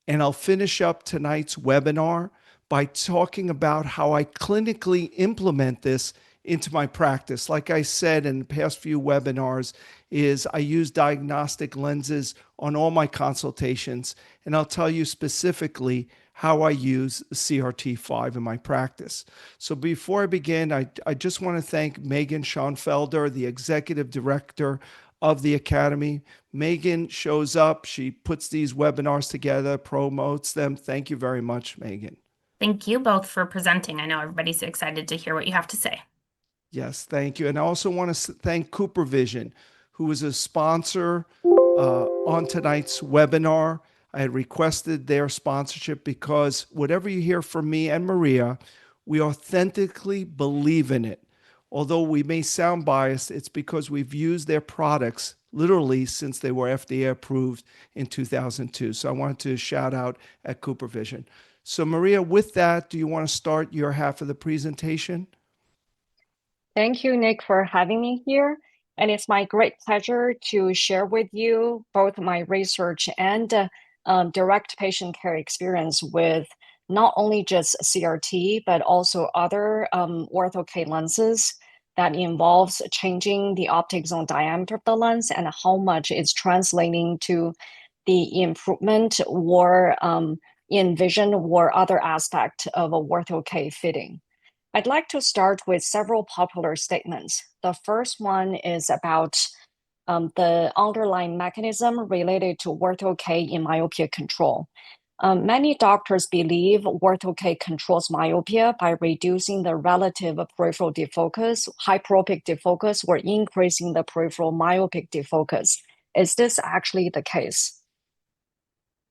And I'll finish up tonight's webinar by talking about how I clinically implement this into my practice. Like I said in the past few webinars, is I use diagnostic lenses on all my consultations, and I'll tell you specifically how I use CRT5 in my practice. So before I begin, I just want to thank Megan Schoenfelder, the executive director of the Academy. Megan shows up, she puts these webinars together, promotes them. Thank you very much, Megan. Thank you both for presenting. I know everybody's excited to hear what you have to say. Yes, thank you. And I also want to thank CooperVision, who is a sponsor on tonight's webinar. I had requested their sponsorship because whatever you hear from me and Maria, we authentically believe in it. Although we may sound biased, it's because we've used their products literally since they were FDA approved in 2002. So I wanted to shout out at CooperVision. So Maria, with that, do you want to start your half of the presentation? Thank you, Nick, for having me here. And it's my great pleasure to share with you both my research and direct patient care experience with not only just CRT, but also other ortho-K lenses that involves changing the optic zone diameter of the lens and how much it's translating to the improvement or in vision or other aspect of a ortho-K fitting. I'd like to start with several popular statements. The first one is about the underlying mechanism related to ortho-K in myopia control. Many doctors believe ortho-K controls myopia by reducing the relative peripheral defocus, hyperopic defocus, or increasing the peripheral myopic defocus. Is this actually the case?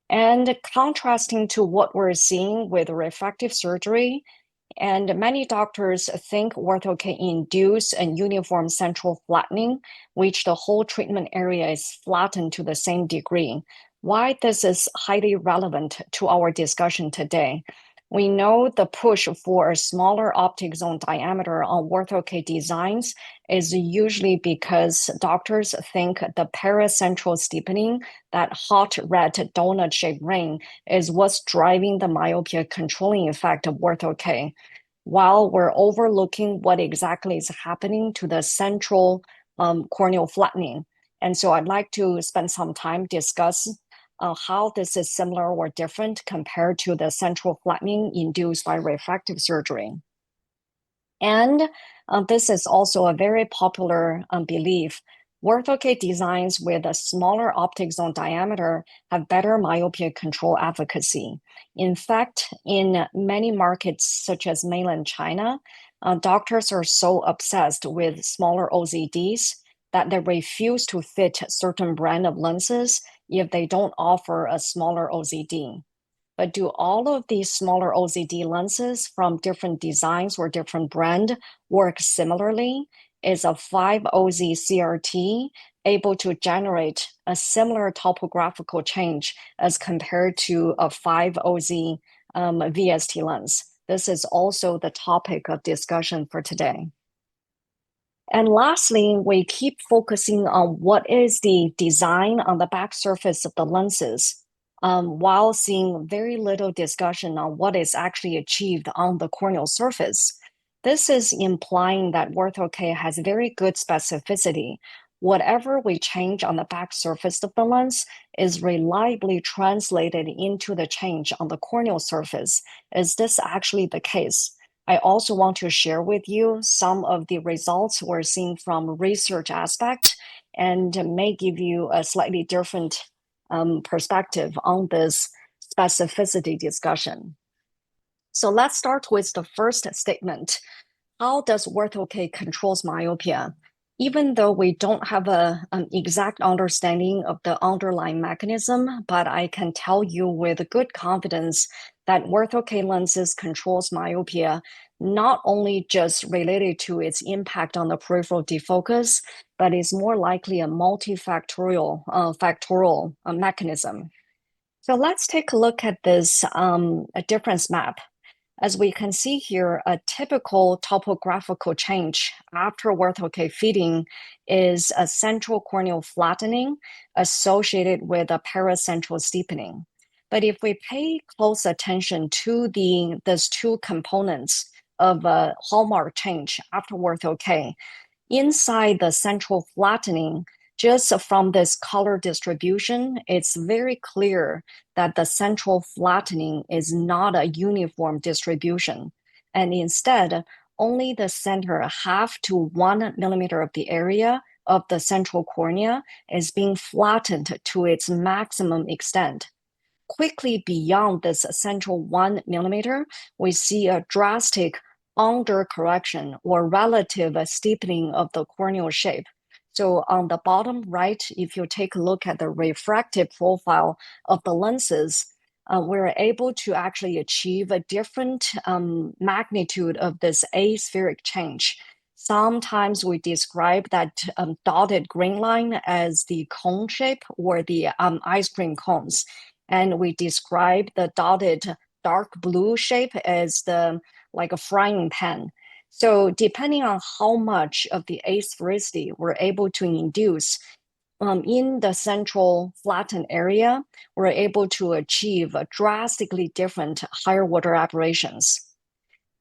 And contrasting to what we're seeing with refractive surgery, and many doctors think ortho-K induce a uniform central flattening, which the whole treatment area is flattened to the same degree. Why this is highly relevant to our discussion today. We know the push for a smaller optic zone diameter on ortho-K designs is usually because doctors think the paracentral steepening, that hot red donut-shaped ring, is what's driving the myopia controlling effect of ortho-K, while we're overlooking what exactly is happening to the central corneal flattening. And so I'd like to spend some time discuss how this is similar or different compared to the central flattening induced by refractive surgery. And this is also a very popular belief. Ortho-K designs with a smaller optic zone diameter have better myopia control efficacy. In fact, in many markets such as mainland China, doctors are so obsessed with smaller OZDs that they refuse to fit certain brand of lenses if they don't offer a smaller OZD. But do all of these smaller OZD lenses from different designs or different brand work similarly? Is a 5OZ CRT able to generate a similar topographical change as compared to a 5OZ VST lens? This is also the topic of discussion for today. And lastly, we keep focusing on what is the design on the back surface of the lenses, while seeing very little discussion on what is actually achieved on the corneal surface. This is implying that ortho-K has very good specificity. Whatever we change on the back surface of the lens is reliably translated into the change on the corneal surface. Is this actually the case? I also want to share with you some of the results we're seeing from research aspect and may give you a slightly different perspective on this specificity discussion. So let's start with the first statement. How does ortho-K controls myopia? Even though we don't have an exact understanding of the underlying mechanism, but I can tell you with good confidence that ortho-K lenses controls myopia, not only just related to its impact on the peripheral defocus, but is more likely a multifactorial factorial mechanism. So let's take a look at this a difference map. As we can see here, a typical topographical change after ortho-K feeding is a central corneal flattening associated with a paracentral steepening. But if we pay close attention to these two components of hallmark change after ortho-K, inside the central flattening, just from this color distribution, it's very clear that the central flattening is not a uniform distribution. And instead, only the center 0.5 to 1 millimeter of the area of the central cornea is being flattened to its maximum extent. Quickly beyond this central 1 millimeter, we see a drastic undercorrection or relative steepening of the corneal shape. So on the bottom right, if you take a look at the refractive profile of the lenses, we're able to actually achieve a different magnitude of this aspheric change. Sometimes we describe that dotted green line as the cone shape or the ice cream cones. And we describe the dotted dark blue shape as like a frying pan. So depending on how much of the asphericity we're able to induce in the central flattened area, we're able to achieve drastically different higher order aberrations.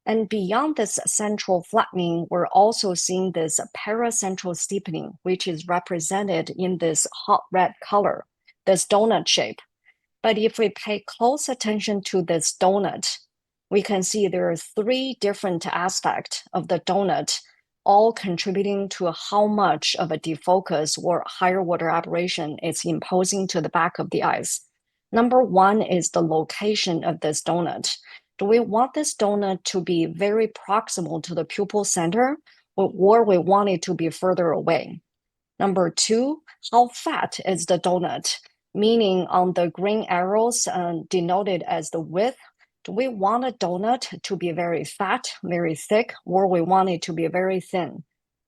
And beyond this central flattening, we're also seeing this paracentral steepening, which is represented in this hot red color, this donut shape. But if we pay close attention to this donut, we can see there are 3 different aspects of the donut, all contributing to how much of a defocus or higher order aberration it's imposing to the back of the eyes. Number 1 is the location of this donut. Do we want this donut to be very proximal to the pupil center, or we want it to be further away? Number 2, how fat is the donut? Meaning on the green arrows denoted as the width, do we want a donut to be very fat, very thick, or we want it to be very thin?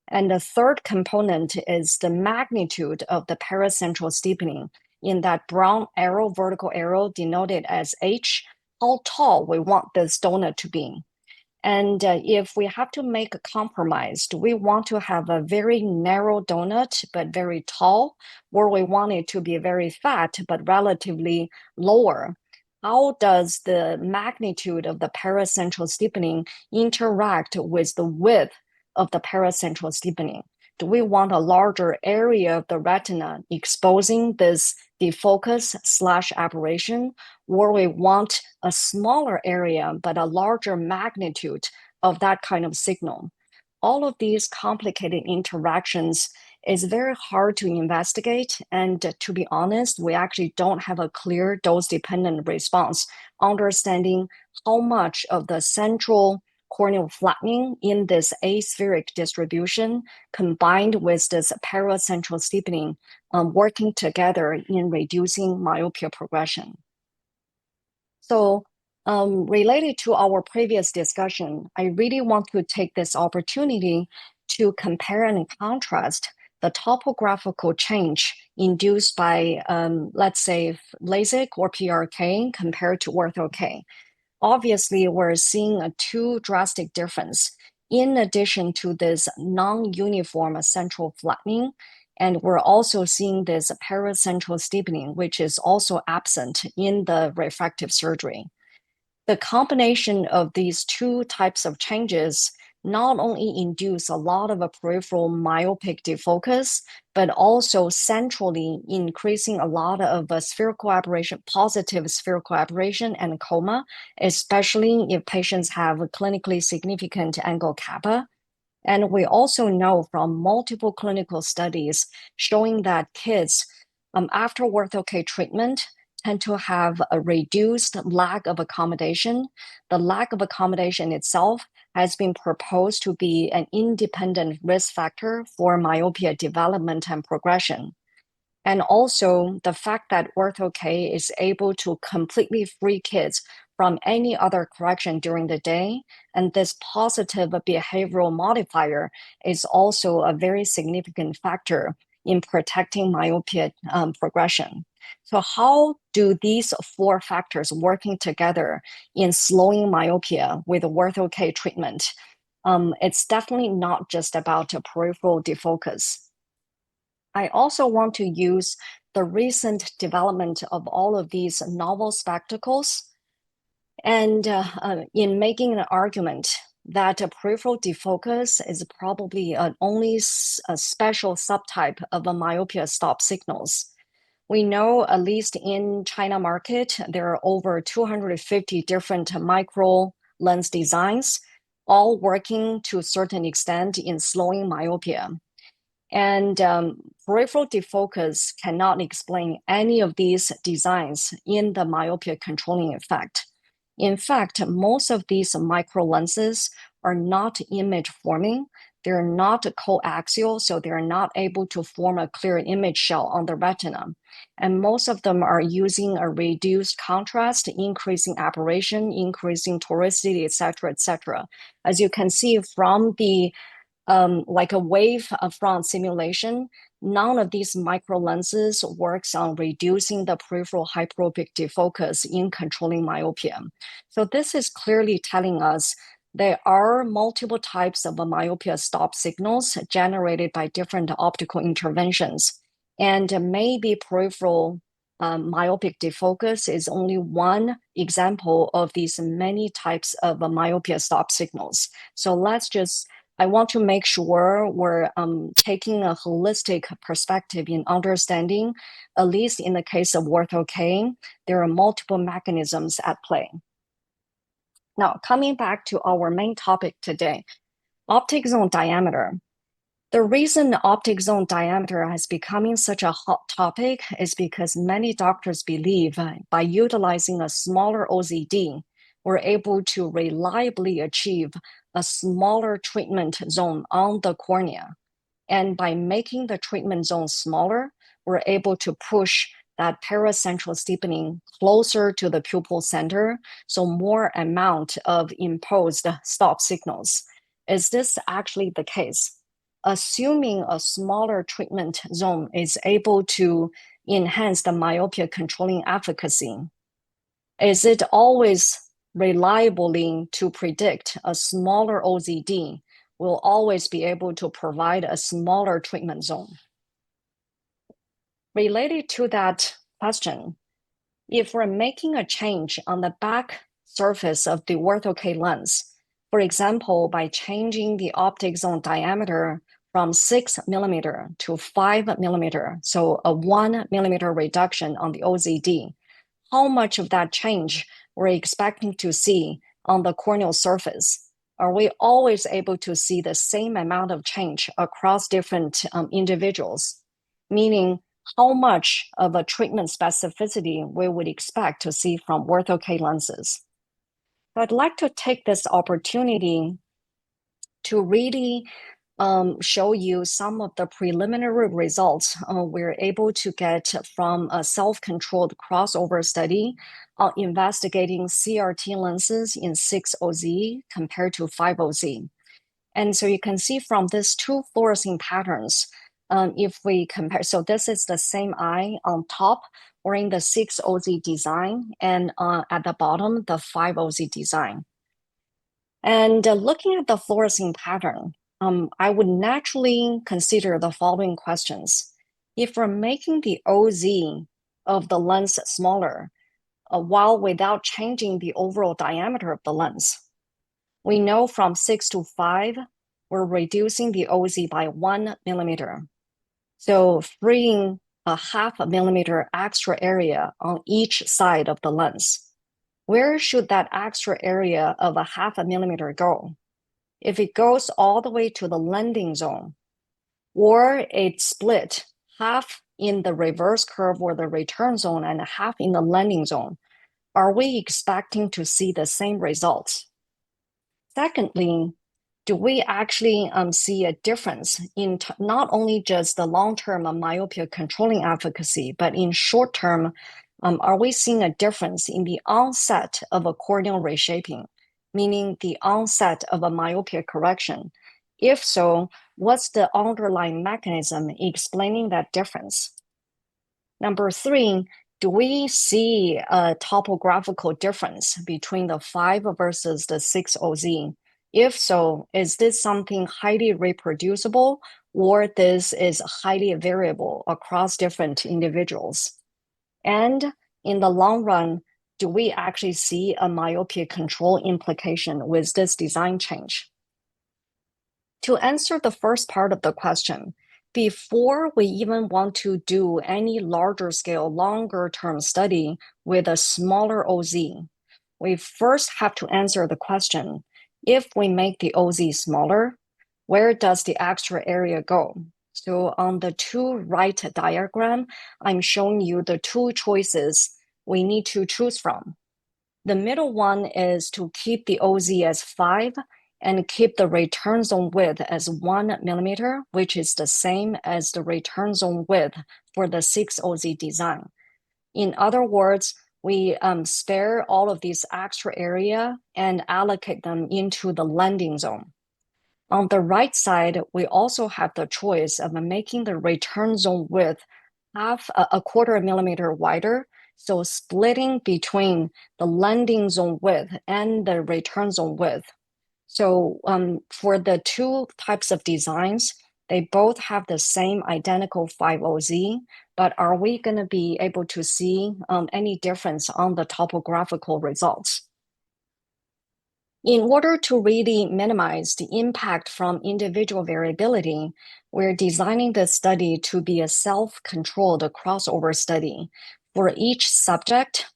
And the third component is the magnitude of the paracentral steepening. In that brown arrow, vertical arrow denoted as H, how tall we want this donut to be. And if we have to make a compromise, do we want to have a very narrow donut but very tall, or we want it to be very fat but relatively lower? How does the magnitude of the paracentral steepening interact with the width of the paracentral steepening? Do we want a larger area of the retina exposing this defocus / aberration, or we want a smaller area but a larger magnitude of that kind of signal? All of these complicated interactions is very hard to investigate, and to be honest, we actually don't have a clear dose-dependent response, understanding how much of the central corneal flattening in this aspheric distribution combined with this paracentral steepening working together in reducing myopia progression. So related to our previous discussion, I really want to take this opportunity to compare and contrast the topographical change induced by, let's say, LASIK or PRK compared to ortho-K. Obviously, we're seeing a 2 drastic difference in addition to this non-uniform central flattening, and we're also seeing this paracentral steepening, which is also absent in the refractive surgery. The combination of these 2 types of changes not only induce a lot of a peripheral myopic defocus, but also centrally increasing a lot of spherical aberration, positive spherical aberration and coma, especially if patients have clinically significant angle kappa. And we also know from multiple clinical studies showing that kids after ortho-K treatment tend to have a reduced lack of accommodation. The lack of accommodation itself has been proposed to be an independent risk factor for myopia development and progression. And also the fact that ortho-K is able to completely free kids from any other correction during the day, and this positive behavioral modifier is also a very significant factor in protecting myopia progression. So how do these 4 factors working together in slowing myopia with ortho-K treatment? It's definitely not just about a peripheral defocus. I also want to use the recent development of all of these novel spectacles, and in making an argument that a peripheral defocus is probably only a special subtype of a myopia stop signals. We know, at least in China market, there are over 250 different micro lens designs, all working to a certain extent in slowing myopia. And peripheral defocus cannot explain any of these designs in the myopia controlling effect. In fact, most of these micro lenses are not image forming. They're not coaxial, so they're not able to form a clear image shell on the retina. And most of them are using a reduced contrast, increasing aberration, increasing toricity, et cetera, as you can see from the like a wave front simulation, none of these micro lenses works on reducing the peripheral hyperopic defocus in controlling myopia. So this is clearly telling us there are multiple types of myopia stop signals generated by different optical interventions. And maybe peripheral myopic defocus is only one example of these many types of myopia stop signals. So I want to make sure we're taking a holistic perspective in understanding, at least in the case of Orthokeratology, there are multiple mechanisms at play. Now, coming back to our main topic today, optic zone diameter. The reason optic zone diameter has becoming such a hot topic is because many doctors believe by utilizing a smaller OZD, we're able to reliably achieve a smaller treatment zone on the cornea. And by making the treatment zone smaller, we're able to push that paracentral steepening closer to the pupil center, so more amount of imposed stop signals. Is this actually the case? Assuming a smaller treatment zone is able to enhance the myopia controlling efficacy, is it always reliably to predict a smaller OZD will always be able to provide a smaller treatment zone? Related to that question, if we're making a change on the back surface of the Orthokeratology lens, for example, by changing the optic zone diameter from 6 millimeter to 5 millimeter, so a 1 millimeter reduction on the OZD, how much of that change we're expecting to see on the corneal surface? Are we always able to see the same amount of change across different individuals? Meaning, how much of a treatment specificity we would expect to see from Orthokeratology lenses? So I'd like to take this opportunity to really show you some of the preliminary results we're able to get from a self-controlled crossover study investigating CRT lenses in 6OZ compared to 5OZ. And so you can see from these two fluorescing patterns, if we compare, so this is the same eye on top or in the 6OZ design, and at the bottom, the 5OZ design. And looking at the fluorescing pattern, I would naturally consider the following questions. If we're making the OZ of the lens smaller, while without changing the overall diameter of the lens, we know from 6 to 5, we're reducing the OZ by 1 millimeter. So freeing a 0.5 millimeter extra area on each side of the lens. Where should that extra area of a 0.5 millimeter go? If it goes all the way to the landing zone, or it's split half in the reverse curve or the return zone and half in the landing zone, are we expecting to see the same results? Secondly, do we actually see a difference in not only just the long-term myopia controlling efficacy, but in short-term, are we seeing a difference in the onset of a corneal reshaping, meaning the onset of a myopia correction? If so, what's the underlying mechanism explaining that difference? Number 3, do we see a topographical difference between the 5 versus the 6 OZ? If so, is this something highly reproducible, or this is highly variable across different individuals? And in the long run, do we actually see a myopia control implication with this design change? To answer the first part of the question, before we even want to do any larger scale, longer term study with a smaller OZ, we first have to answer the question, if we make the OZ smaller, where does the extra area go? So on the to right diagram, I'm showing you the two choices we need to choose from. The middle one is to keep the OZ as 5 and keep the return zone width as 1 millimeter, which is the same as the return zone width for the 6 OZ design. In other words, we spare all of these extra area and allocate them into the landing zone. On the right side, we also have the choice of making the return zone width a quarter millimeter wider, so splitting between the landing zone width and the return zone width. So for the two types of designs, they both have the same identical 5OZ, but are we going to be able to see any difference on the topographical results? In order to really minimize the impact from individual variability, we're designing the study to be a self-controlled crossover study. For each subject,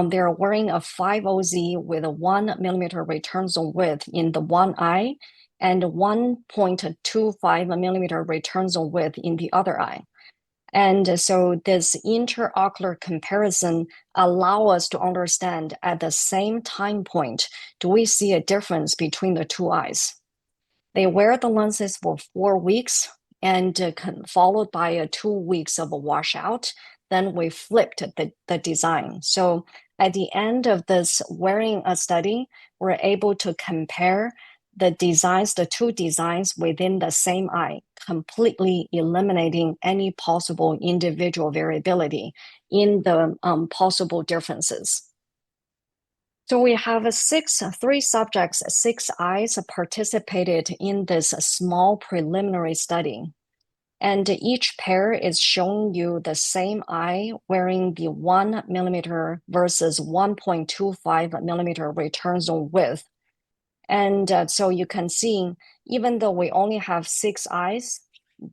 they're wearing a 5OZ with a 1 millimeter return zone width in the one eye and 1.25 millimeter return zone width in the other eye. And so this interocular comparison allows us to understand at the same time point, do we see a difference between the two eyes? They wear the lenses for 4 weeks and followed by 2 weeks of a washout. Then we flipped the design. So at the end of this wearing a study, we're able to compare the designs, the two designs within the same eye, completely eliminating any possible individual variability in the possible differences. So we have 3 subjects, 6 eyes participated in this small preliminary study. And each pair is showing you the same eye wearing the 1 millimeter versus 1.25 millimeter return zone width. And so you can see, even though we only have 6 eyes,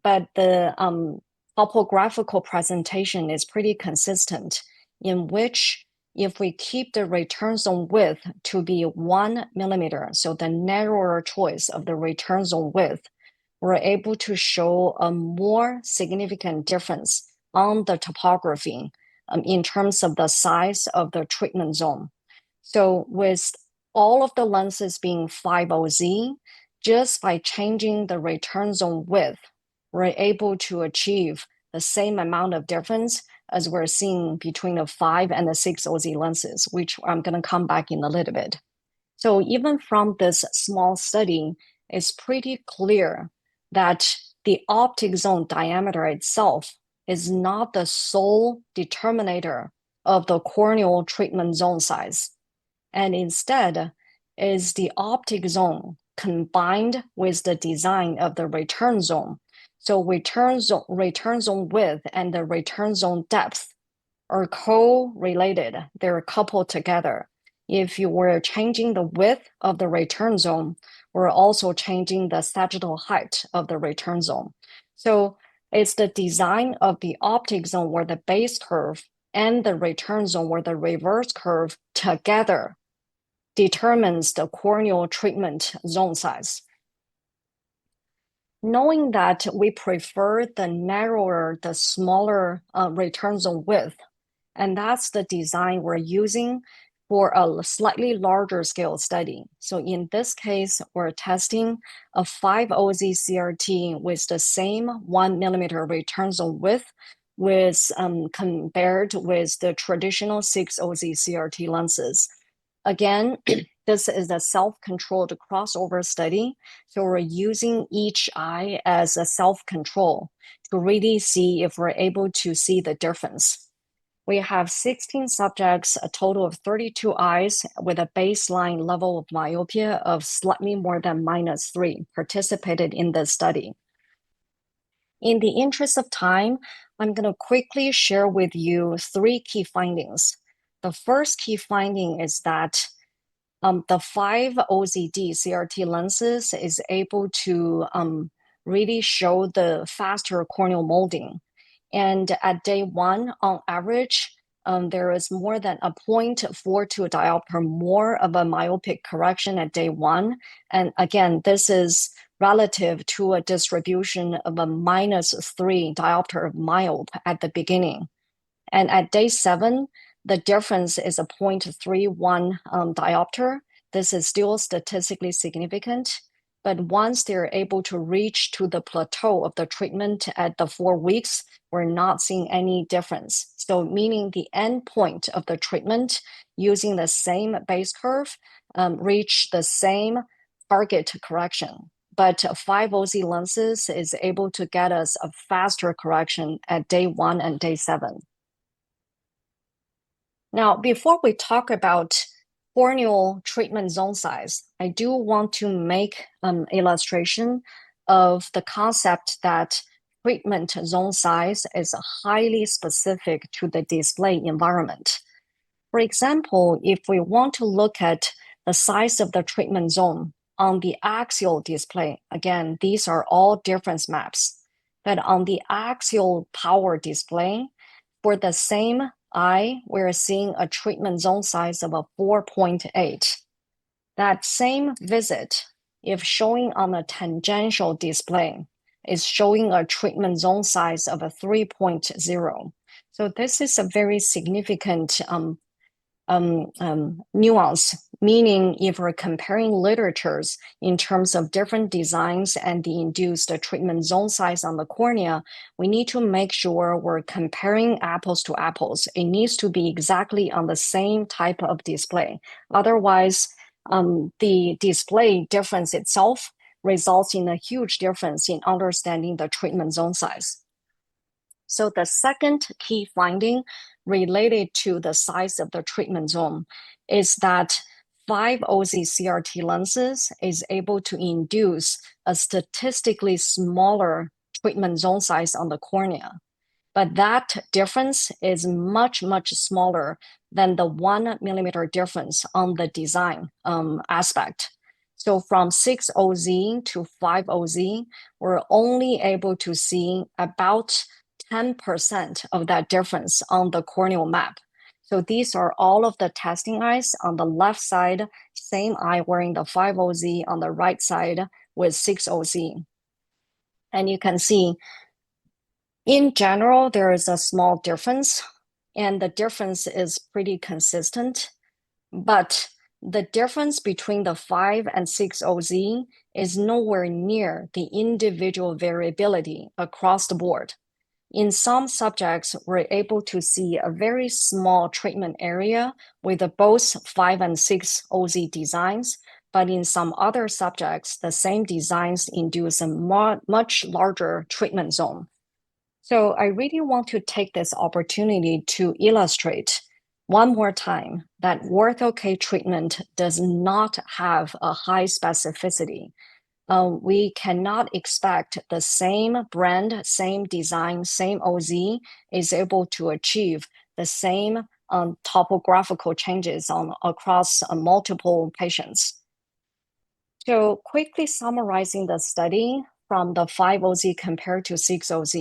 but the topographical presentation is pretty consistent, in which if we keep the return zone width to be 1 millimeter, so the narrower choice of the return zone width, we're able to show a more significant difference on the topography in terms of the size of the treatment zone. So with all of the lenses being 5OZ, just by changing the return zone width, we're able to achieve the same amount of difference as we're seeing between the 5 and the 6OZ lenses, which I'm going to come back in a little bit. So even from this small study, it's pretty clear that the optic zone diameter itself is not the sole determinator of the corneal treatment zone size, and instead is the optic zone combined with the design of the return zone. So return zone width and the return zone depth are co-related. They're coupled together. If you were changing the width of the return zone, we're also changing the sagittal height of the return zone. So it's the design of the optic zone where the base curve and the return zone where the reverse curve together determines the corneal treatment zone size. Knowing that we prefer the narrower, the smaller return zone width, and that's the design we're using for a slightly larger scale study. So in this case, we're testing a 5OZ CRT with the same 1 millimeter return zone width with compared with the traditional 6OZ CRT lenses. Again, this is a self-controlled crossover study. So we're using each eye as a self-control to really see if we're able to see the difference. We have 16 subjects, a total of 32 eyes with a baseline level of myopia of slightly more than -3 participated in this study. In the interest of time, I'm going to quickly share with you 3 key findings. The first key finding is that the 5 OZD CRT lenses is able to really show the faster corneal molding. And at day 1, on average, there is more than a 0.42 diopter more of a myopic correction at day 1. And again, this is relative to a distribution of a -3 diopter of myope at the beginning. And at day 7, the difference is a 0.31 diopter. This is still statistically significant. But once they're able to reach to the plateau of the treatment at the 4 weeks, we're not seeing any difference. So meaning the end point of the treatment using the same base curve reach the same target correction. But 5 OZ lenses is able to get us a faster correction at day 1 and day 7. Now, before we talk about corneal treatment zone size, I do want to make an illustration of the concept that treatment zone size is highly specific to the display environment. For example, if we want to look at the size of the treatment zone on the axial display, again, these are all difference maps, but on the axial power display, for the same eye, we're seeing a treatment zone size of a 4.8. That same visit, if showing on a tangential display, is showing a treatment zone size of a 3.0. So this is a very significant nuance, meaning if we're comparing literatures in terms of different designs and the induced treatment zone size on the cornea, we need to make sure we're comparing apples to apples. It needs to be exactly on the same type of display. Otherwise, the display difference itself results in a huge difference in understanding the treatment zone size. So the second key finding related to the size of the treatment zone is that 5 OZ CRT lenses is able to induce a statistically smaller treatment zone size on the cornea. But that difference is much, much smaller than the 1 millimeter difference on the design aspect. So from 6 OZ to 5 OZ, we're only able to see about 10% of that difference on the corneal map. So these are all of the testing eyes on the left side, same eye wearing the 5 OZ, on the right side with 6 OZ. And you can see, in general, there is a small difference, and the difference is pretty consistent. But the difference between the 5 and 6 OZ is nowhere near the individual variability across the board. In some subjects, we're able to see a very small treatment area with both 5 and 6 OZ designs, but in some other subjects, the same designs induce a much larger treatment zone. So I really want to take this opportunity to illustrate one more time that Ortho-K treatment does not have a high specificity. We cannot expect the same brand, same design, same OZ is able to achieve the same topographical changes across multiple patients. So quickly summarizing the study from the 5 OZ compared to 6 OZ.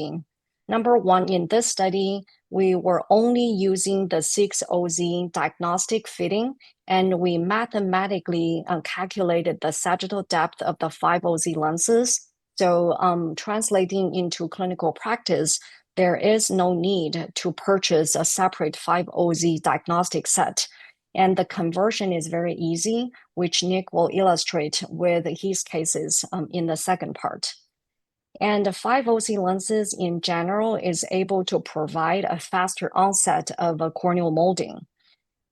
Number 1, in this study, we were only using the 6 OZ diagnostic fitting, and we mathematically calculated the sagittal depth of the 5 OZ lenses. So translating into clinical practice, there is no need to purchase a separate 5 OZ diagnostic set. And the conversion is very easy, which Nick will illustrate with his cases in the second part. And the 5 OZ lenses in general is able to provide a faster onset of a corneal molding.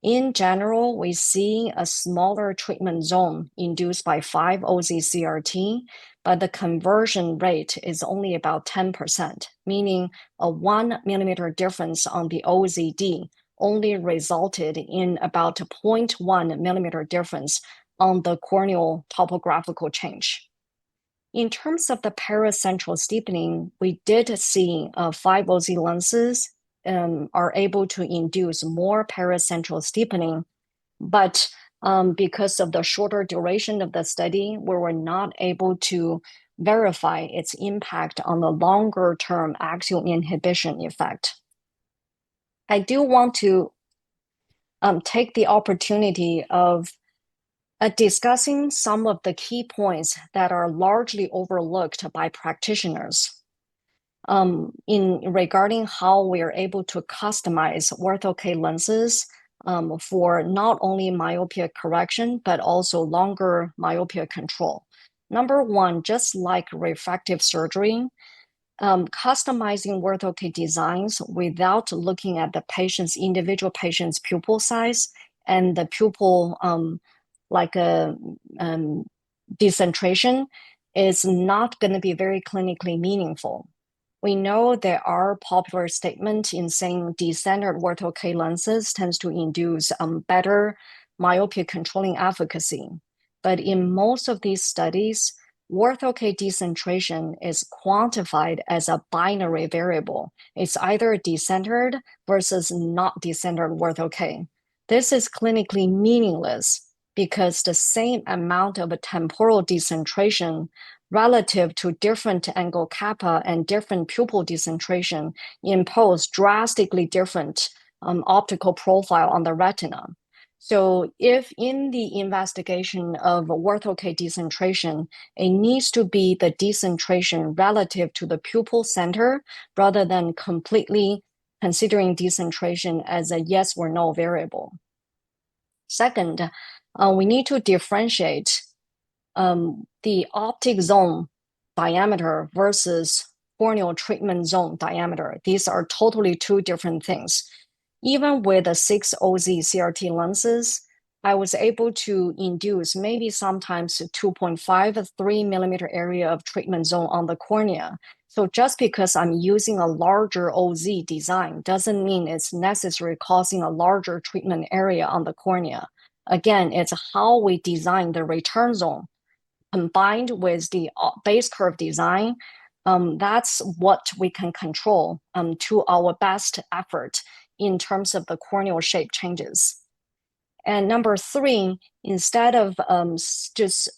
In general, we see a smaller treatment zone induced by 5 OZ CRT, but the conversion rate is only about 10%, meaning a 1 millimeter difference on the OZD only resulted in about a 0.1 millimeter difference on the corneal topographical change. In terms of the paracentral steepening, we did see 5 OZ lenses are able to induce more paracentral steepening, but because of the shorter duration of the study, we were not able to verify its impact on the longer-term axial inhibition effect. I do want to take the opportunity of discussing some of the key points that are largely overlooked by practitioners in regarding how we are able to customize Ortho-K lenses for not only myopia correction, but also longer myopia control. Number one, just like refractive surgery, customizing Ortho-K designs without looking at the individual patient's pupil size and the pupil decentration is not going to be very clinically meaningful. We know there are popular statements in saying decentered Ortho-K lenses tends to induce better myopia controlling efficacy. But in most of these studies, Ortho-K decentration is quantified as a binary variable. It's either decentered versus not decentered Ortho-K. This is clinically meaningless because the same amount of a temporal decentration relative to different angle kappa and different pupil decentration impose drastically different optical profile on the retina. So if in the investigation of Ortho-K decentration, it needs to be the decentration relative to the pupil center rather than completely considering decentration as a yes or no variable. Second, we need to differentiate the optic zone diameter versus corneal treatment zone diameter. These are totally two different things. Even with the 6 OZ CRT lenses, I was able to induce maybe sometimes 2.5, 3 millimeter area of treatment zone on the cornea. So just because I'm using a larger OZ design doesn't mean it's necessary causing a larger treatment area on the cornea. Again, it's how we design the return zone combined with the base curve design. That's what we can control to our best effort in terms of the corneal shape changes. And number three, instead of just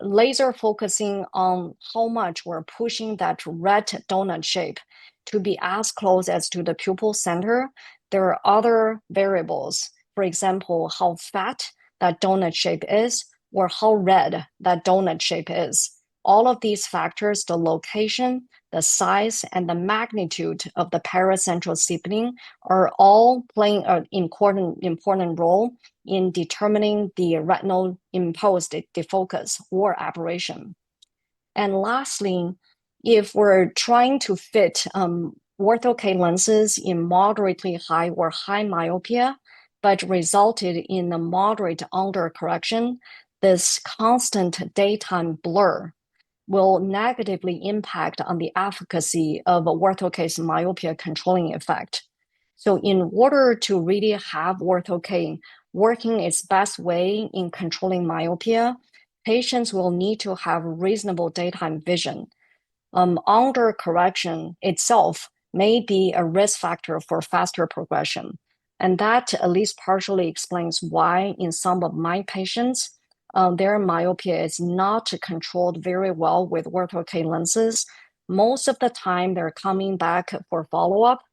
laser focusing on how much we're pushing that red donut shape to be as close as to the pupil center, there are other variables. For example, how fat that donut shape is, or how red that donut shape is. All of these factors, the location, the size, and the magnitude of the paracentral steepening are all playing an important role in determining the retinal imposed defocus or aberration. And lastly, if we're trying to fit Ortho-K lenses in moderately high or high myopia, but resulted in a moderate undercorrection, this constant daytime blur will negatively impact on the efficacy of Ortho-K's myopia controlling effect. So in order to really have Ortho-K working its best way in controlling myopia, patients will need to have reasonable daytime vision. Undercorrection itself may be a risk factor for faster progression. And that at least partially explains why in some of my patients, their myopia is not controlled very well with Ortho-K lenses. Most of the time, they're coming back for follow-up,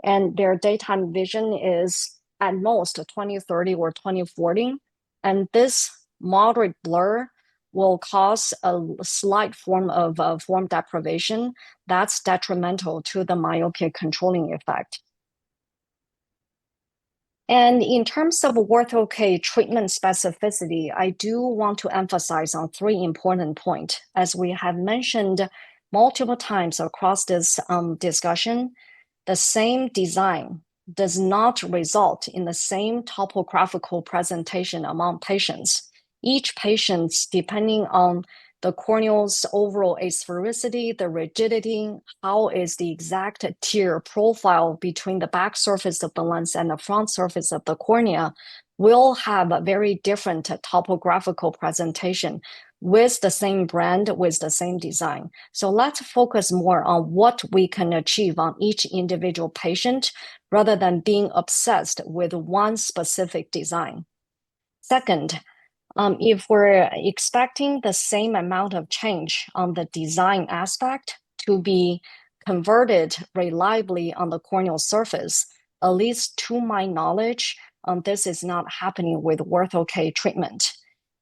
and their daytime vision is at most 20/30 or 20/40. And this moderate blur will cause a slight form of form deprivation that's detrimental to the myopia controlling effect. And in terms of Ortho-K treatment specificity, I do want to emphasize on 3 important points. As we have mentioned multiple times across this discussion, the same design does not result in the same topographical presentation among patients. Each patient, depending on the corneal's overall asphericity, the rigidity, how is the exact tear profile between the back surface of the lens and the front surface of the cornea, will have a very different topographical presentation, with the same brand, with the same design. So let's focus more on what we can achieve on each individual patient rather than being obsessed with one specific design. Second, if we're expecting the same amount of change on the design aspect to be converted reliably on the corneal surface, at least to my knowledge, this is not happening with Ortho-K treatment.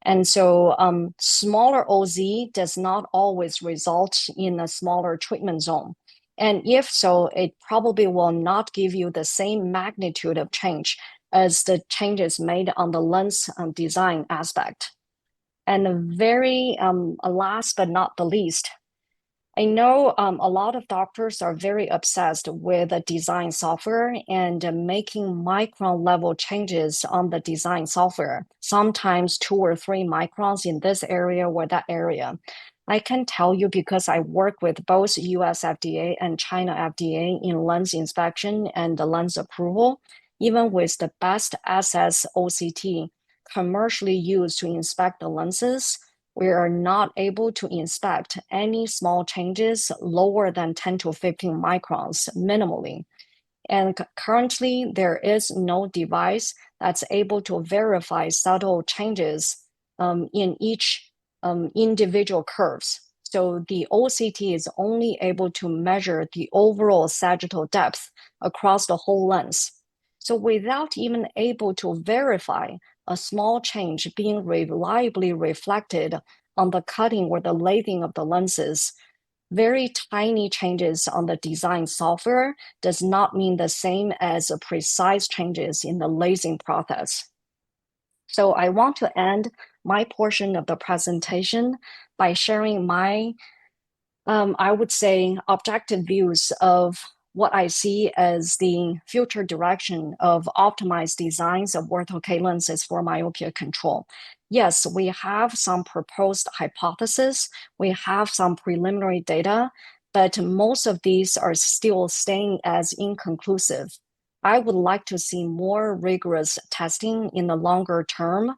And so smaller OZ does not always result in a smaller treatment zone. And if so, it probably will not give you the same magnitude of change as the changes made on the lens design aspect. And very last but not the least, I know a lot of doctors are very obsessed with the design software and making micron level changes on the design software, sometimes 2 or 3 microns in this area or that area. I can tell you because I work with both US FDA and China FDA in lens inspection and the lens approval, even with the best SS OCT commercially used to inspect the lenses, we are not able to inspect any small changes lower than 10 to 15 microns minimally. And currently, there is no device that's able to verify subtle changes in each individual curves. So the OCT is only able to measure the overall sagittal depth across the whole lens. So without even able to verify a small change being reliably reflected on the cutting or the lathing of the lenses, very tiny changes on the design software does not mean the same as precise changes in the lasing process. So I want to end my portion of the presentation by sharing my, I would say, objective views of what I see as the future direction of optimized designs of Ortho-K lenses for myopia control. Yes, we have some proposed hypotheses, we have some preliminary data, but most of these are still staying as inconclusive. I would like to see more rigorous testing in the longer term,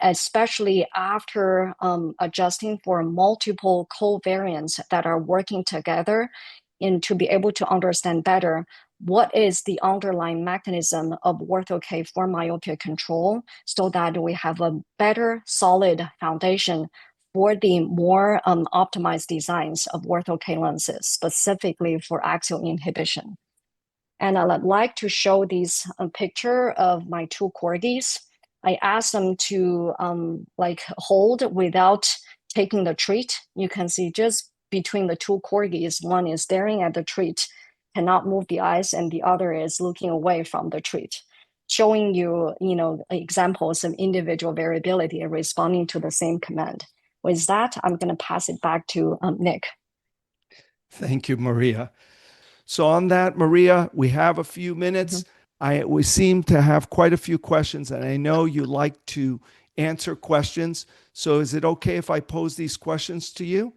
especially after adjusting for multiple covariants that are working together, and to be able to understand better what is the underlying mechanism of Ortho-K for myopia control, so that we have a better solid foundation for the more optimized designs of Ortho-K lenses, specifically for axial inhibition. And I'd like to show this picture of my 2 corgis. I asked them to hold without taking the treat. You can see just between the 2 corgis, one is staring at the treat, cannot move the eyes, and the other is looking away from the treat, showing you, examples of individual variability responding to the same command. With that, I'm going to pass it back to Nick. Thank you, Maria. So on that, Maria, we have a few minutes. We seem to have quite a few questions, and I know you like to answer questions. So is it okay if I pose these questions to you?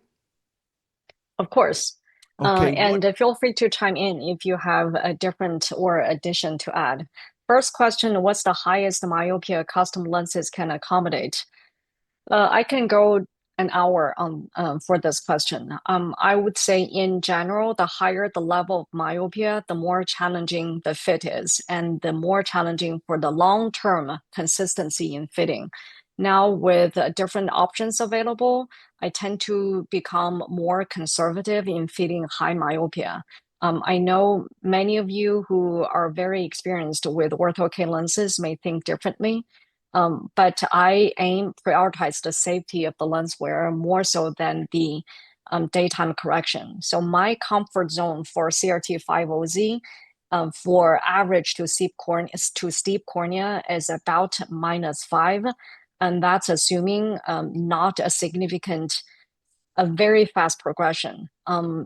Of course. Okay. And feel free to chime in if you have a different or addition to add. First question, what's the highest myopia custom lenses can accommodate? I can go an hour on for this question. I would say in general, the higher the level of myopia, the more challenging the fit is, and the more challenging for the long-term consistency in fitting. Now, with different options available, I tend to become more conservative in fitting high myopia. I know many of you who are very experienced with Ortho-K lenses may think differently, but I prioritize the safety of the lens wearer more so than the daytime correction. So my comfort zone for CRT-5OZ for average to steep cornea is about -5. And that's assuming not a significant, a very fast progression.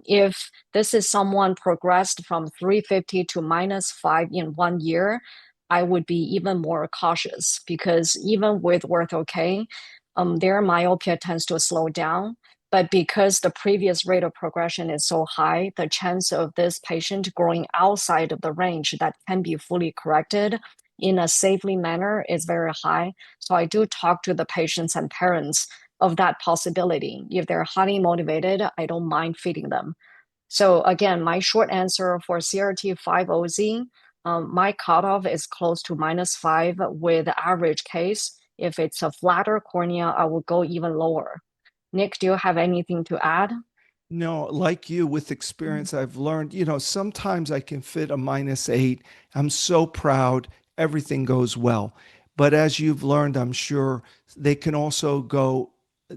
If this is someone progressed from 350 to -5 in 1 year, I would be even more cautious, because even with Ortho-K, their myopia tends to slow down. But because the previous rate of progression is so high, the chance of this patient growing outside of the range that can be fully corrected in a safely manner is very high. So I do talk to the patients and parents of that possibility. If they're highly motivated, I don't mind feeding them. So again, my short answer for CRT 5OZ, my cutoff is close to -5 with average case. If it's a flatter cornea, I will go even lower. Nick, do you have anything to add? No, like you, with experience, I've learned, sometimes I can fit a -8. I'm so proud. Everything goes well. But as you've learned, I'm sure they can also go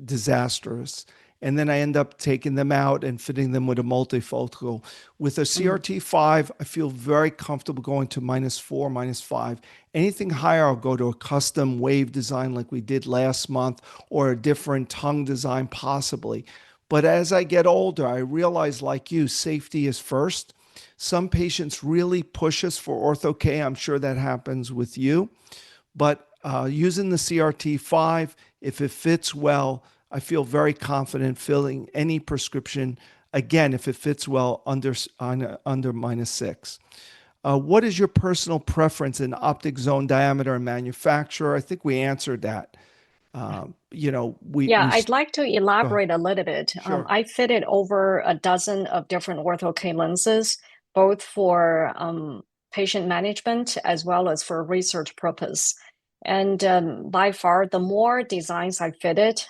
disastrous. And then I end up taking them out and fitting them with a multifocal. With a CRT5, I feel very comfortable going to -4, -5. Anything higher, I'll go to a custom wave design like we did last month, or a different tongue design possibly. But as I get older, I realize, like you, safety is first. Some patients really push us for ortho-K. I'm sure that happens with you. But using the CRT5, if it fits well, I feel very confident filling any prescription, again, if it fits well, under -6. What is your personal preference in optic zone diameter and manufacturer? I think we answered that. I'd like to elaborate a little bit. Sure. I fitted over a dozen of different Ortho-K lenses, both for patient management as well as for research purpose. And by far, the more designs I fitted,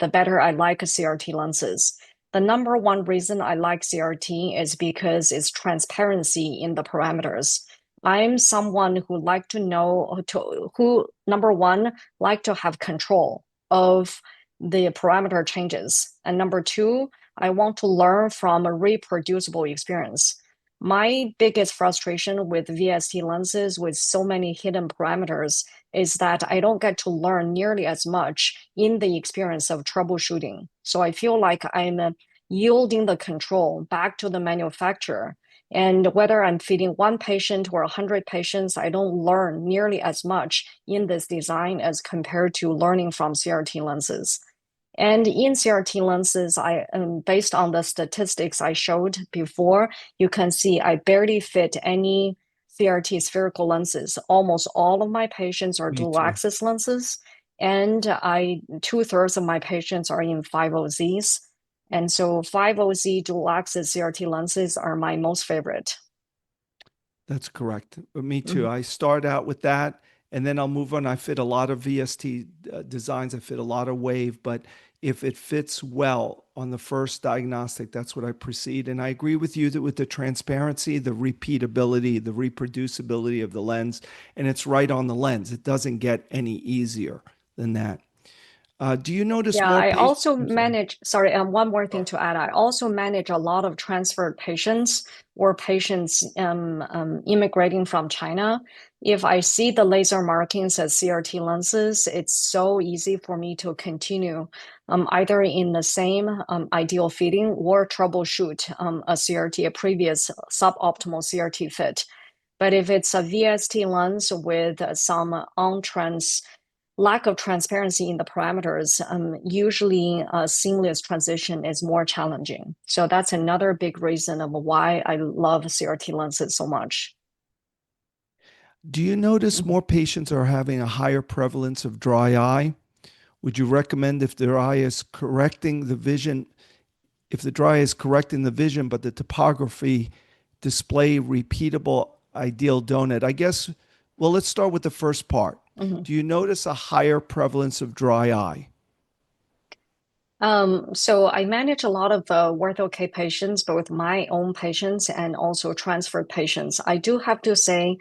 the better I like CRT lenses. The number one reason I like CRT is because it's transparency in the parameters. I'm someone who like to know, who number one, like to have control of the parameter changes. And number two, I want to learn from a reproducible experience. My biggest frustration with VST lenses with so many hidden parameters is that I don't get to learn nearly as much in the experience of troubleshooting. So I feel like I'm yielding the control back to the manufacturer. And whether I'm feeding one patient or 100 patients, I don't learn nearly as much in this design as compared to learning from CRT lenses. And in CRT lenses, based on the statistics I showed before, you can see I barely fit any CRT spherical lenses. Almost all of my patients are dual axis lenses, and 2/3 of my patients are in 5OZs. And so 5OZ dual axis CRT lenses are my most favorite. That's correct. Me too. I start out with that, and then I'll move on. I fit a lot of VST designs. I fit a lot of wave, but if it fits well on the first diagnostic, that's what I proceed. And I agree with you that with the transparency, the repeatability, the reproducibility of the lens, and it's right on the lens. It doesn't get any easier than that. Do you notice more I patients? also manage, one more thing to add. I also manage a lot of transferred patients or patients immigrating from China. If I see the laser markings as CRT lenses, it's so easy for me to continue either in the same ideal fitting or troubleshoot a previous suboptimal CRT fit. But if it's a VST lens with some lack of transparency in the parameters, usually a seamless transition is more challenging. So that's another big reason of why I love CRT lenses so much. Do you notice more patients are having a higher prevalence of dry eye? Would you recommend if their eye is correcting the vision, if the dry eye is correcting the vision, but the topography display repeatable ideal donut? I guess, well, let's start with the first part. Do you notice a higher prevalence of dry eye? So I manage a lot of Ortho-K patients, both my own patients and also transferred patients. I do have to say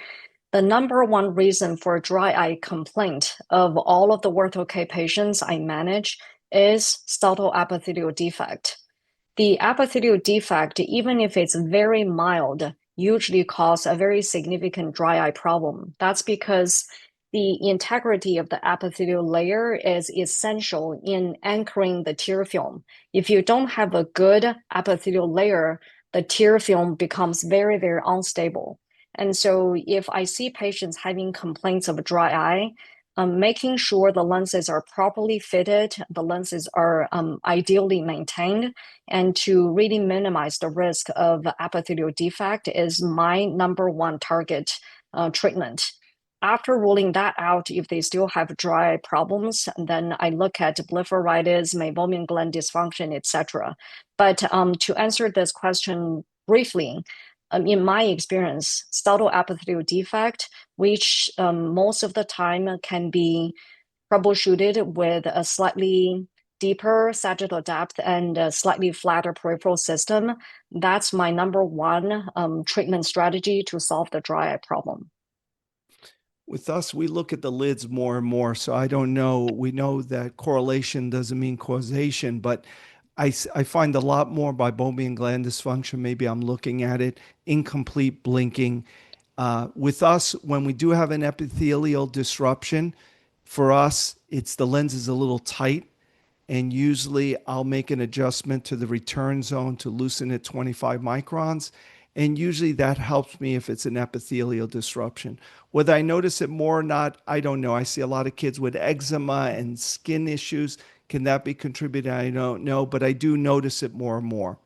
the number one reason for dry eye complaint of all of the Ortho-K patients I manage is subtle epithelial defect. The epithelial defect, even if it's very mild, usually cause a very significant dry eye problem. That's because the integrity of the epithelial layer is essential in anchoring the tear film. If you don't have a good epithelial layer, the tear film becomes very, very unstable. And so if I see patients having complaints of dry eye, making sure the lenses are properly fitted, the lenses are ideally maintained, and to really minimize the risk of epithelial defect is my number one target treatment. after ruling that out, if they still have dry problems, then I look at blepharitis, meibomian gland dysfunction, etc. But to answer this question briefly, in my experience, subtle epithelial defect, which most of the time can be troubleshooted with a slightly deeper sagittal depth and a slightly flatter peripheral system, that's my number one treatment strategy to solve the dry eye problem. With us, we look at the lids more and more. So I don't know. We know that correlation doesn't mean causation, but I find a lot more meibomian gland dysfunction. Maybe I'm looking at it, incomplete blinking. With us, when we do have an epithelial disruption, for us, it's the lens is a little tight. And usually I'll make an adjustment to the return zone to loosen it 25 microns. And usually that helps me if it's an epithelial disruption. Whether I notice it more or not, I don't know. I see a lot of kids with eczema and skin issues. Can that be contributed? I don't know, but I do notice it more and more.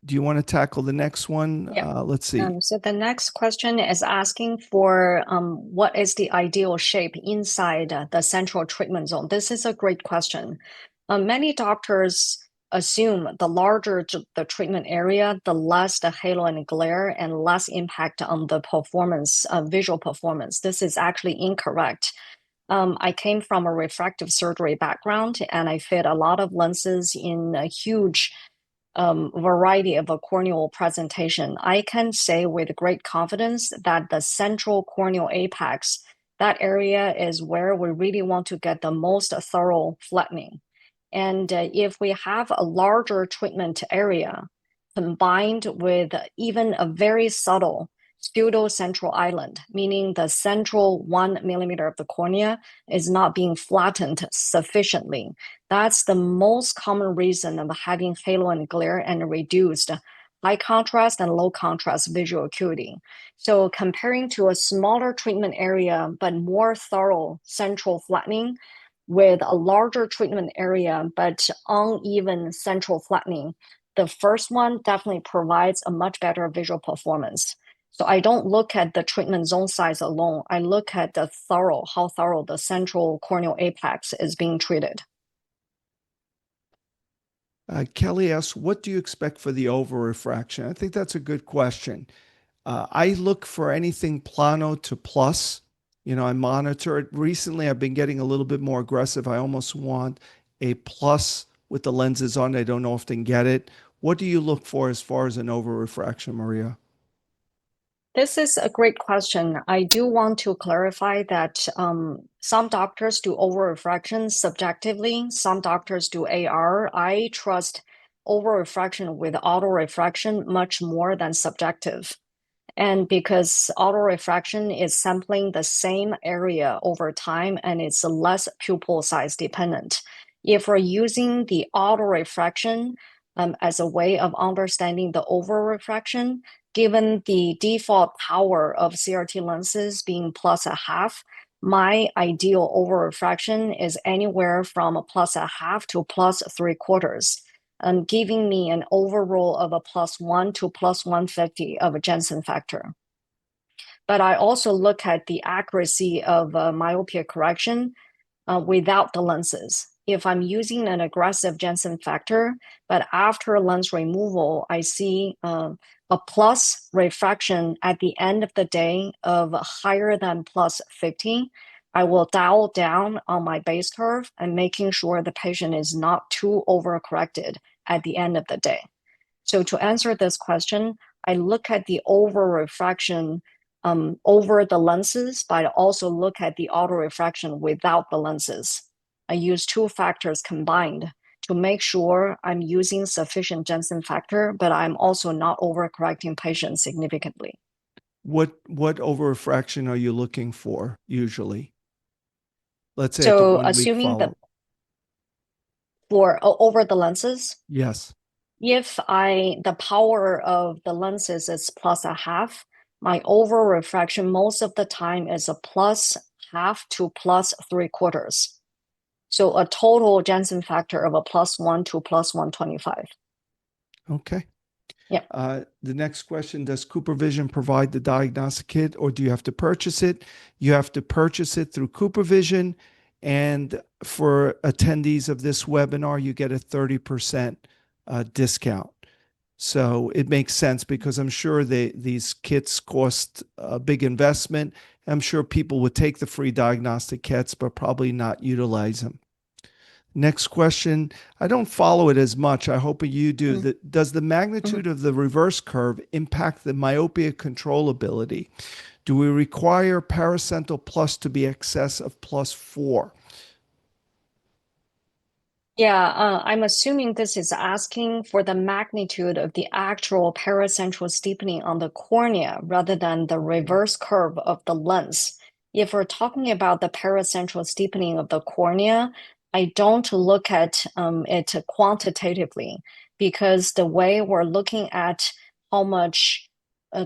Do you want to tackle the next one? Yeah. Let's see. So the next question is asking for what is the ideal shape inside the central treatment zone? This is a great question. Many doctors assume the larger the treatment area, the less the halo and glare and less impact on the performance, visual performance. This is actually incorrect. I came from a refractive surgery background, and I fit a lot of lenses in a huge variety of a corneal presentation. I can say with great confidence that the central corneal apex, that area is where we really want to get the most thorough flattening. And if we have a larger treatment area combined with even a very subtle pseudo-central island, meaning the central 1 millimeter of the cornea is not being flattened sufficiently, that's the most common reason of having halo and glare and reduced high contrast and low contrast visual acuity. So comparing to a smaller treatment area, but more thorough central flattening, with a larger treatment area, but uneven central flattening, the first one definitely provides a much better visual performance. So I don't look at the treatment zone size alone. I look at the how thorough the central corneal apex is being treated. Kelly asks, what do you expect for the over-refraction? I think that's a good question. I look for anything plano to plus. You know, I monitor it. Recently, I've been getting a little bit more aggressive. I almost want a plus with the lenses on. I don't often get it. What do you look for as far as an over-refraction, Maria? This is a great question. I do want to clarify that some doctors do over-refraction subjectively. Some doctors do AR. I trust over-refraction with auto-refraction much more than subjective. And because auto-refraction is sampling the same area over time and it's less pupil size dependent. If we're using the auto-refraction as a way of understanding the over-refraction, given the default power of CRT lenses being +0.5, my ideal over-refraction is anywhere from a +0.5 to +3/4. Giving me an overall of a +1 to +150 of a Jensen factor. But I also look at the accuracy of myopia correction without the lenses. If I'm using an aggressive Jensen factor, but after lens removal, I see a plus refraction at the end of the day of higher than +50, I will dial down on my base curve and making sure the patient is not too overcorrected at the end of the day. So to answer this question, I look at the over-refraction over the lenses, but I also look at the auto-refraction without the lenses. I use two factors combined to make sure I'm using sufficient Jensen factor, but I'm also not overcorrecting patients significantly. What over-refraction are you looking for usually? Let's say so at the 1 week assuming follow-up. For over the lenses, Yes. if the power of the lenses is +0.5, my over refraction most of the time is a +0.5 to +3/4. So a total Jensen factor of a +1 to +125. Okay. Yeah. The next question, does CooperVision provide the diagnostic kit or do you have to purchase it? You have to purchase it through CooperVision. And for attendees of this webinar, you get a 30% discount. So it makes sense because I'm sure these kits cost a big investment. I'm sure people would take the free diagnostic kits, but probably not utilize them. Next question. I don't follow it as much. I hope you do. Does the magnitude of the reverse curve impact the myopia control ability? Do we require paracentral plus to be excess of +4? Yeah, I'm assuming this is asking for the magnitude of the actual paracentral steepening on the cornea rather than the reverse curve of the lens. If we're talking about the paracentral steepening of the cornea, I don't look at it quantitatively because the way we're looking at how much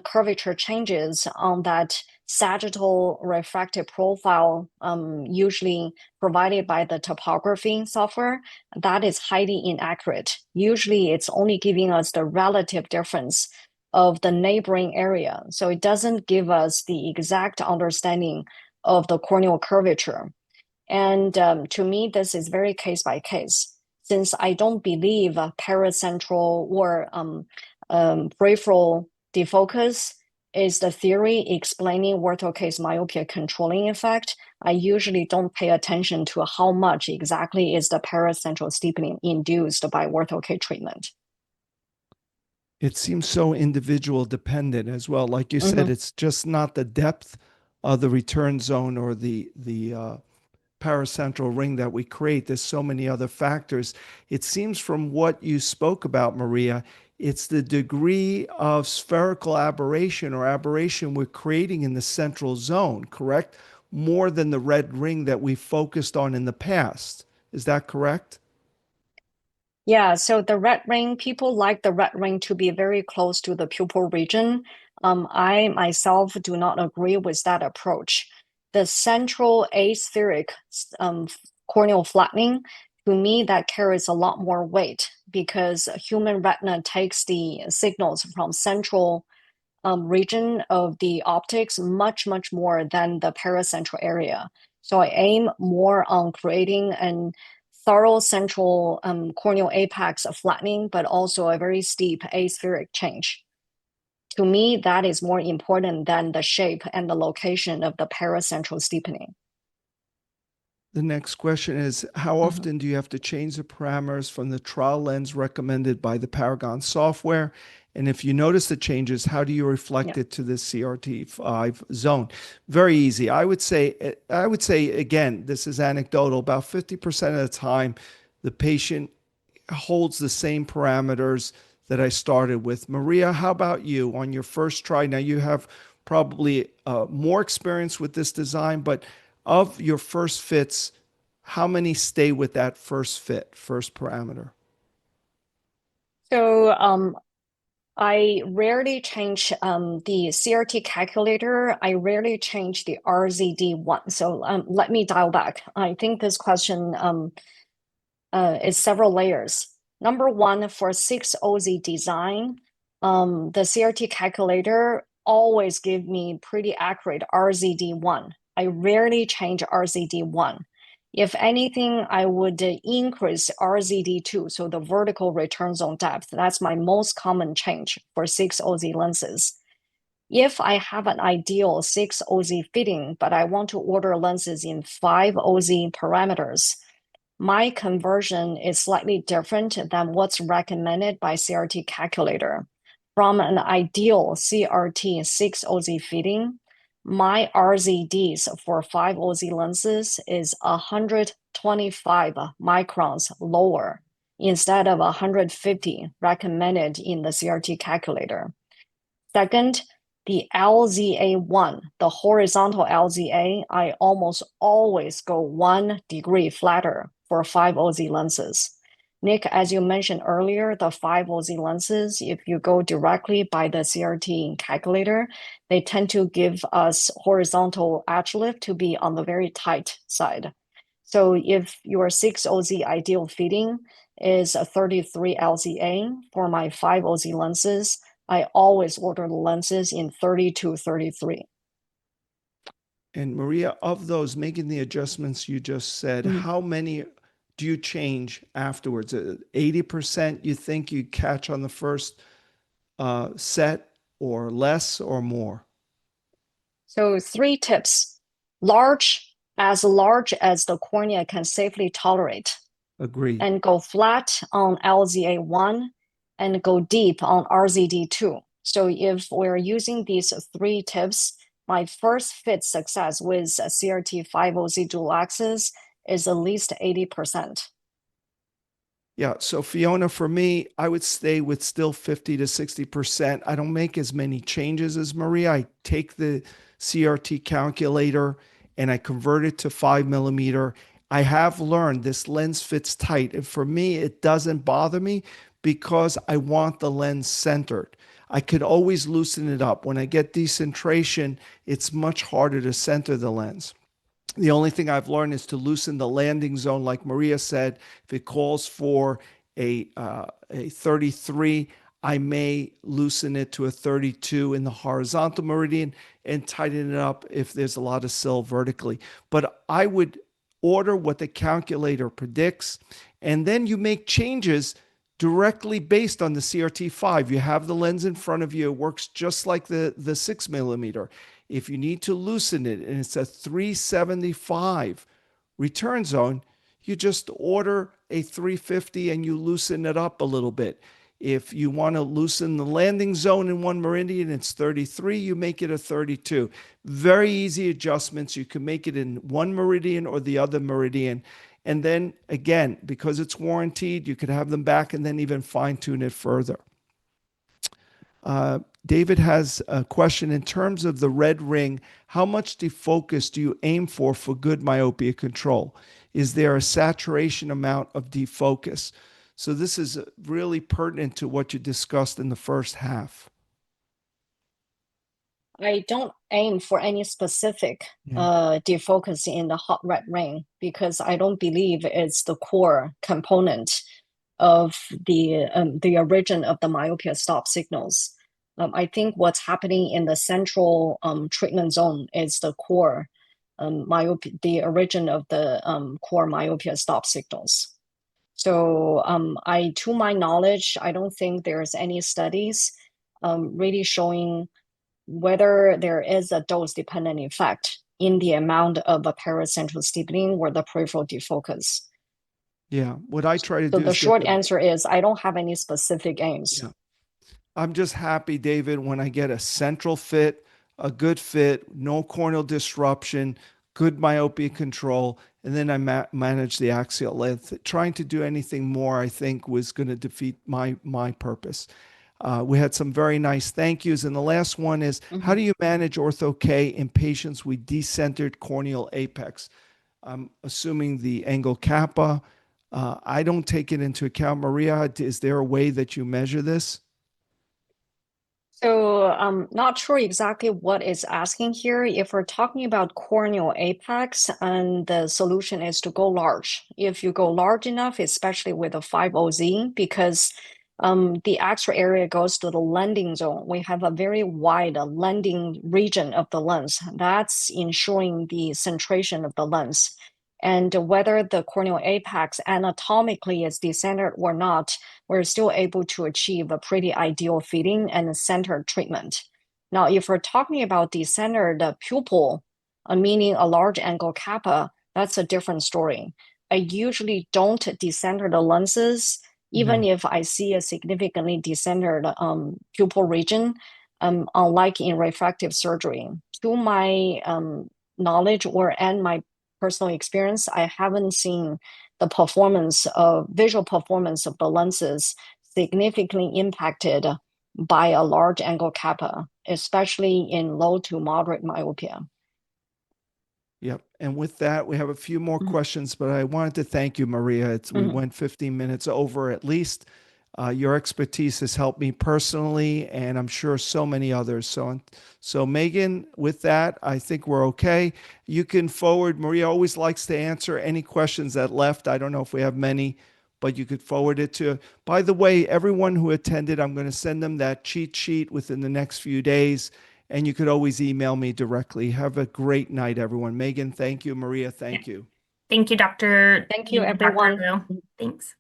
curvature changes on that sagittal refractive profile usually provided by the topography software, that is highly inaccurate. Usually it's only giving us the relative difference of the neighboring area. So it doesn't give us the exact understanding of the corneal curvature. And to me, this is very case by case. Since I don't believe paracentral or peripheral defocus is the theory explaining orthocase myopia controlling effect, I usually don't pay attention to how much exactly is the paracentral steepening induced by orthocase treatment. It seems so individual dependent as well. Like you said, it's just not the depth of the return zone or the paracentral ring that we create. There's so many other factors. It seems from what you spoke about, Maria, it's the degree of spherical aberration or aberration we're creating in the central zone, correct? More than the red ring that we focused on in the past. Is that correct? Yeah, so the red ring, people like the red ring to be very close to the pupil region. I myself do not agree with that approach. The central aspheric corneal flattening, to me, that carries a lot more weight because human retina takes the signals from central region of the optics much more than the paracentral area. So I aim more on creating an thorough central corneal apex flattening, but also a very steep aspheric change. To me, that is more important than the shape and the location of the paracentral steepening. The next question is, how often do you have to change the parameters from the trial lens recommended by the Paragon software? And if you notice the changes, how do you reflect it to the CRT5 zone? Very easy. I would say, again, this is anecdotal, about 50% of the time, the patient holds the same parameters that I started with. Maria, how about you on your first try? Now you have probably more experience with this design, but of your first fits, how many stay with that first parameter? So I rarely change the CRT calculator. I rarely change the RZD1. So let me dial back. I think this question is several layers. Number one, for 6OZ design, the CRT calculator always give me pretty accurate RZD1. I rarely change RZD1. If anything, I would increase RZD2, so the vertical return zone depth. That's my most common change for 6OZ lenses. If I have an ideal 6OZ fitting, but I want to order lenses in 5OZ parameters, my conversion is slightly different than what's recommended by CRT calculator. From an ideal CRT 6OZ fitting, my RZDs for 5OZ lenses is 125 microns lower instead of 150 recommended in the CRT calculator. Second, the LZA1, the horizontal LZA, I almost always go 1 degree flatter for 5OZ lenses. Nick, as you mentioned earlier, the 5OZ lenses, if you go directly by the CRT calculator, they tend to give us horizontal edge lift to be on the very tight side. So if your 6OZ ideal fitting is a 33 LZA. For my 5OZ lenses, I always order the lenses in 30-33. And Maria, of those, making the adjustments you just said, how many do you change afterwards? 80% you think you catch on the first set, or less or more? So 3 tips. Large as the cornea can safely tolerate. Agree. And go flat on LZA1 and go deep on RZD2. So if we're using these 3 tips, my first fit success with CRT 5OZ dual axis is at least 80%. Yeah. So Fiona, for me, I would stay with still 50 to 60%. I don't make as many changes as Maria. I take the CRT calculator and I convert it to 5mm. I have learned this lens fits tight. And for me, it doesn't bother me because I want the lens centered. I could always loosen it up. When I get decentration, it's much harder to center the lens. The only thing I've learned is to loosen the landing zone, like Maria said. If it calls for a 33, I may loosen it to a 32 in the horizontal meridian and tighten it up if there's a lot of sill vertically. But I would order what the calculator predicts, and then you make changes directly based on the CRT5. You have the lens in front of you. It works just like the 6mm. If you need to loosen it and it's a 375 return zone, you just order a 350 and you loosen it up a little bit. If you want to loosen the landing zone in one meridian, it's 33, you make it a 32. Very easy adjustments. You can make it in one meridian or the other meridian. And then again, because it's warranted, you could have them back and then even fine tune it further. David has a question. In terms of the red ring, how much defocus do you aim for good myopia control? Is there a saturation amount of defocus? So this is really pertinent to what you discussed in the first half. I don't aim for any specific defocus in the hot red ring because I don't believe it's the core component of the origin of the myopia stop signals. I think what's happening in the central treatment zone is the core myopia, the origin of the core myopia stop signals. So to my knowledge, I don't think there's any studies really showing whether there is a dose-dependent effect in the amount of a paracentral steepening or the peripheral defocus. Yeah, what I try to do So the short answer is I don't have any specific aims. Yeah. I'm just happy, David, when I get a central fit, a good fit, no corneal disruption, good myopia control, and then I manage the axial length. Trying to do anything more, I think, was going to defeat my purpose. We had some very nice thank yous. And the last one is, how do you manage ortho-K in patients with decentered corneal apex? I'm assuming the angle kappa. I don't take it into account. Maria, is there a way that you measure this? So I'm not sure exactly what is asking here. If we're talking about corneal apex, and the solution is to go large. If you go large enough, especially with a 5OZ, because the extra area goes to the landing zone. We have a very wide landing region of the lens. That's ensuring the centration of the lens. And whether the corneal apex anatomically is decentered or not, we're still able to achieve a pretty ideal fitting and a centered treatment. Now, if we're talking about decentered pupil, meaning a large angle kappa, that's a different story. I usually don't decenter the lenses, even if I see a significantly decentered pupil region, unlike in refractive surgery. To my knowledge and my personal experience, I haven't seen the visual performance of the lenses significantly impacted by a large angle kappa, especially in low to moderate myopia. Yep. And with that, we have a few more questions, but I wanted to thank you, Maria. We went 15 minutes over at least. Your expertise has helped me personally, and I'm sure so many others. So Megan, with that, I think we're okay. You can forward. Maria always likes to answer any questions that left. I don't know if we have many, but you could forward it to. By the way, everyone who attended, I'm going to send them that cheat sheet within the next few days, and you could always email me directly. Have a great night, everyone. Megan, thank you. Maria, thank you. Thank you, Dr. Thank you, Dr. everyone. Liu. Thanks.